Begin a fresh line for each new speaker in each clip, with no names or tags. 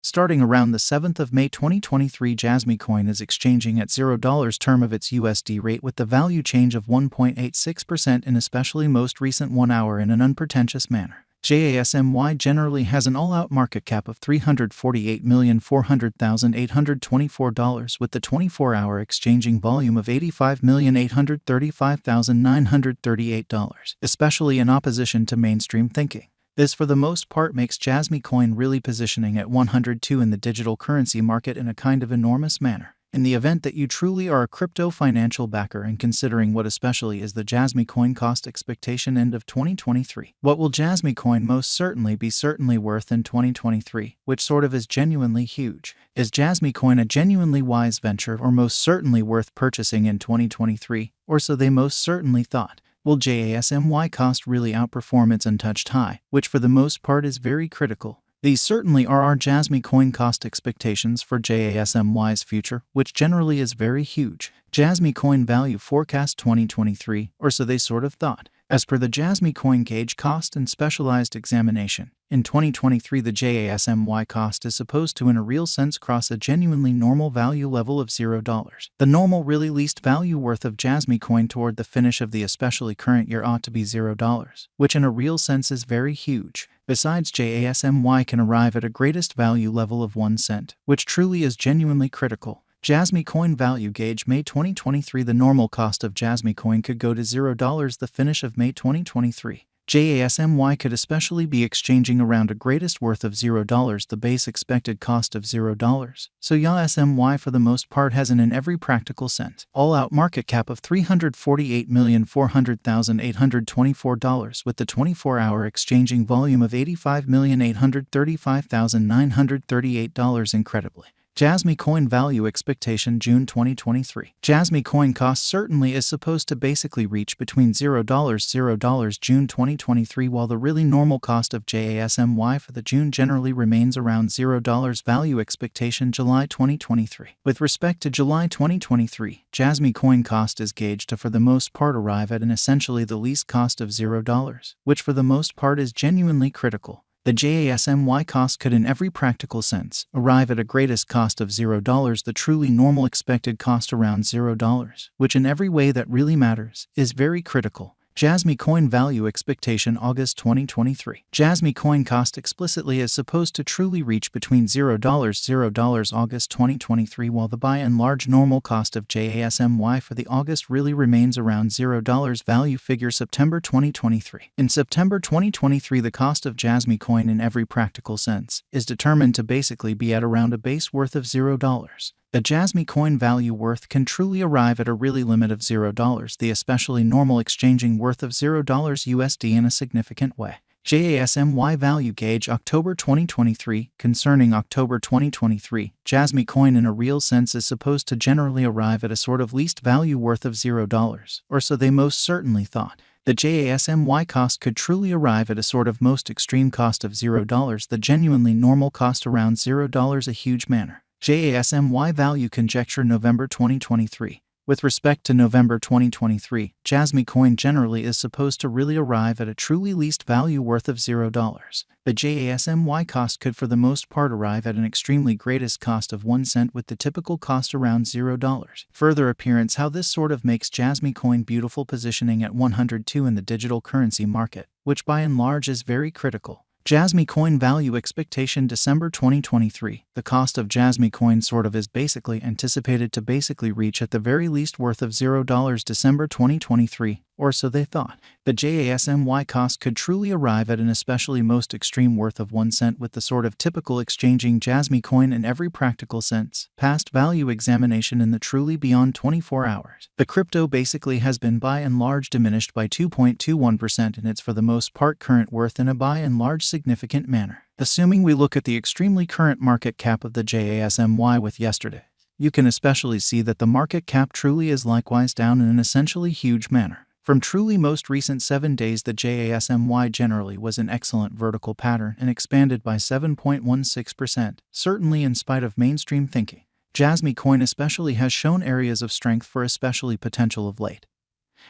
Starting around the 7th of May 2023, Jasmy coin is exchanging at $0 term of its USD rate with the value change of 1.86% in especially most recent 1 hour in an unpretentious manner. JASMY generally has an all-out market cap of $348,400,824 with the 24-hour exchanging volume of $85,835,938, especially in opposition to mainstream thinking. This for the most part makes Jasmy coin really positioning at 102 in the digital currency market in a kind of enormous manner. In the event that you truly are a crypto financial backer and considering what especially is the Jasmy coin cost expectation end of 2023, what will Jasmy coin most certainly be worth in 2023, which sort of is genuinely huge? Is Jasmy coin a genuinely wise venture or most certainly worth purchasing in 2023, or so they most certainly thought? Will JASMY cost really outperform its untouched high, which for the most part is very critical? These certainly are our Jasmy coin cost expectations for JASMY's future, which generally is very huge. Jasmy coin value forecast 2023, or so they sort of thought. As per the Jasmy coin gauge cost and specialized examination, in 2023 the JASMY cost is supposed to in a real sense cross a genuinely normal value level of $0. The normal really least value worth of Jasmy coin toward the finish of the especially current year ought to be $0, which in a real sense is very huge. Besides, JASMY can arrive at a greatest value level of 1 cent, which truly is genuinely critical. Jasmy coin value gauge May 2023. The normal cost of Jasmy coin could go to $0 the finish of May 2023. JASMY could especially be exchanging around a greatest worth of $0, the base expected cost of $0. So JASMY for the most part has an in every practical sense all-out market cap of $348,400,824 with the 24-hour exchanging volume of $85,835,938 incredibly. Jasmy coin value expectation June 2023. Jasmy coin cost certainly is supposed to basically reach between $0 June 2023, while the really normal cost of JASMY for the June generally remains around $0 value expectation July 2023. With respect to July 2023, Jasmy coin cost is gauged to for the most part arrive at an essentially the least cost of $0, which for the most part is genuinely critical. The JASMY cost could in every practical sense arrive at a greatest cost of $0, the truly normal expected cost around $0, which in every way that really matters is very critical. Jasmy coin value expectation August 2023. Jasmy coin cost explicitly is supposed to truly reach between $0 August 2023, while the by and large normal cost of JASMY for the August really remains around $0 value figure September 2023. In September 2023, the cost of Jasmy coin in every practical sense is determined to basically be at around a base worth of $0. The Jasmy coin value worth can truly arrive at a really limit of $0, the especially normal exchanging worth of $0 USD in a significant way. JASMY value gauge October 2023. Concerning October 2023, Jasmy coin in a real sense is supposed to generally arrive at a sort of least value worth of $0, or so they most certainly thought. The JASMY cost could truly arrive at a sort of most extreme cost of $0, the genuinely normal cost around $0 a huge manner. JASMY value conjecture November 2023. With respect to November 2023, Jasmy coin generally is supposed to really arrive at a truly least value worth of $0. The JASMY cost could for the most part arrive at an extremely greatest cost of 1 cent with the typical cost around $0. Further appearance how this sort of makes Jasmy coin beautiful positioning at 102 in the digital currency market, which by and large is very critical. Jasmy coin value expectation December 2023. The cost of Jasmy coin sort of is basically anticipated to basically reach at the very least worth of $0 December 2023, or so they thought. The JASMY cost could truly arrive at an especially most extreme worth of 1 cent with the sort of typical exchanging Jasmy coin in every practical sense past value examination in the truly beyond 24 hours. The crypto basically has been by and large diminished by 2.21% in its for the most part current worth in a by and large significant manner. Assuming we look at the extremely current market cap of the JASMY with yesterday, you can especially see that the market cap truly is likewise down in an essentially huge manner. From truly most recent 7 days, the JASMY generally was an excellent vertical pattern and expanded by 7.16%, certainly in spite of mainstream thinking. Jasmy coin especially has shown areas of strength for especially potential of late.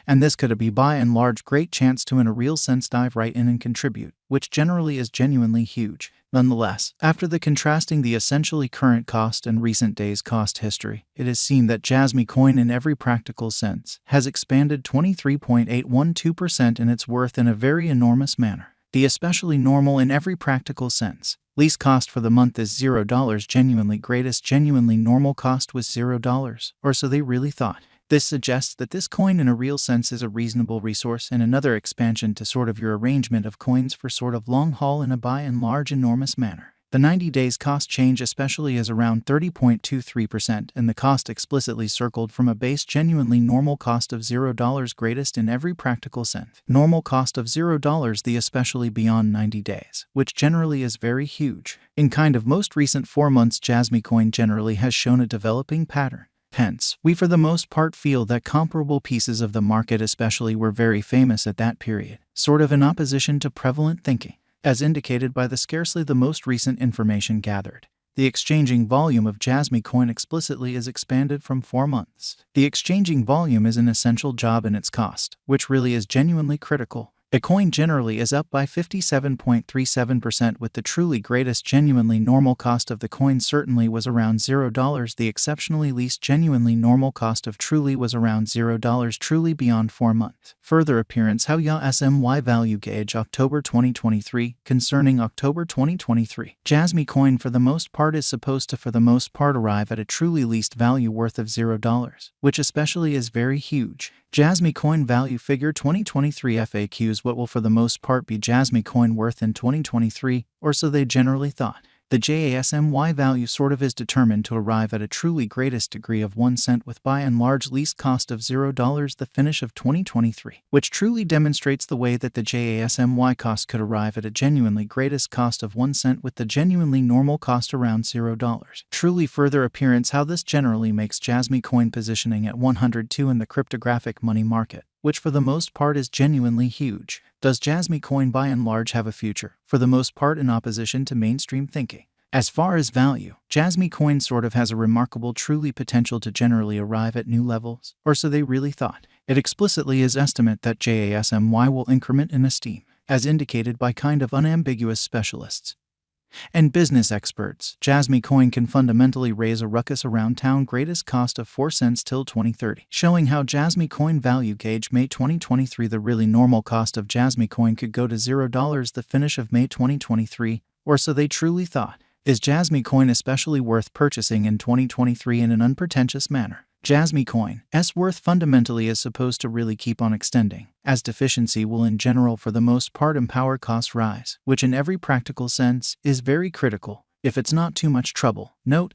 And this could be by and large great chance to in a real sense dive right in and contribute, which generally is genuinely huge. Nonetheless, after the contrasting the essentially current cost and recent days cost history, it is seen that Jasmy coin in every practical sense has expanded 23.812% in its worth in a very enormous manner. The especially normal in every practical sense. Least cost for the month is $0. Genuinely greatest genuinely normal cost was $0, or so they really thought. This suggests that this coin in a real sense is a reasonable resource and another expansion to sort of your arrangement of coins for sort of long haul in a by and large enormous manner. The 90 days cost change especially is around 30.23% and the cost explicitly circled from a base genuinely normal cost of $0 greatest in every practical sense. Normal cost of $0 the especially beyond 90 days, which generally is very huge. In kind of most recent 4 months Jasmy coin generally has shown a developing pattern. Hence, we for the most part feel that comparable pieces of the market especially were very famous at that period, sort of in opposition to prevalent thinking, as indicated by the scarcely the most recent information gathered. The exchanging volume of Jasmy coin explicitly is expanded from 4 months. The exchanging volume is an essential job in its cost, which really is genuinely critical. A coin generally is up by 57.37% with the truly greatest genuinely normal cost of the coin certainly was around $0. The exceptionally least genuinely normal cost of truly was around $0 truly beyond 4 months. Further appearance how Jasmy value gauge October 2023 concerning October 2023. Jasmy coin for the most part is supposed to for the most part arrive at a truly least value worth of $0, which especially is very huge. Jasmy coin value figure 2023 FAQs. What will for the most part be Jasmy coin worth in 2023, or so they generally thought. The Jasmy value sort of is determined to arrive at a truly greatest degree of 1 cent with by and large least cost of $0 the finish of 2023, which truly demonstrates the way that the Jasmy cost could arrive at a genuinely greatest cost of 1 cent with the genuinely normal cost around $0. Truly further appearance how this generally makes Jasmy coin positioning at 102 in the cryptographic money market, which for the most part is genuinely huge. Does Jasmy coin by and large have a future, for the most part in opposition to mainstream thinking? As far as value, Jasmy coin sort of has a remarkable truly potential to generally arrive at new levels, or so they really thought. It explicitly is estimate that Jasmy will increment in esteem, as indicated by kind of unambiguous specialists and business experts. Jasmy coin can fundamentally raise a ruckus around town greatest cost of 4 cents till 2030, showing how Jasmy coin value gauge May 2023 the really normal cost of Jasmy coin could go to $0 the finish of May 2023, or so they truly thought. Is Jasmy coin especially worth purchasing in 2023 in an unpretentious manner? Jasmy coin's worth fundamentally is supposed to really keep on extending, as deficiency will in general for the most part empower cost rise, which in every practical sense is very critical, if it's not too much trouble. Note,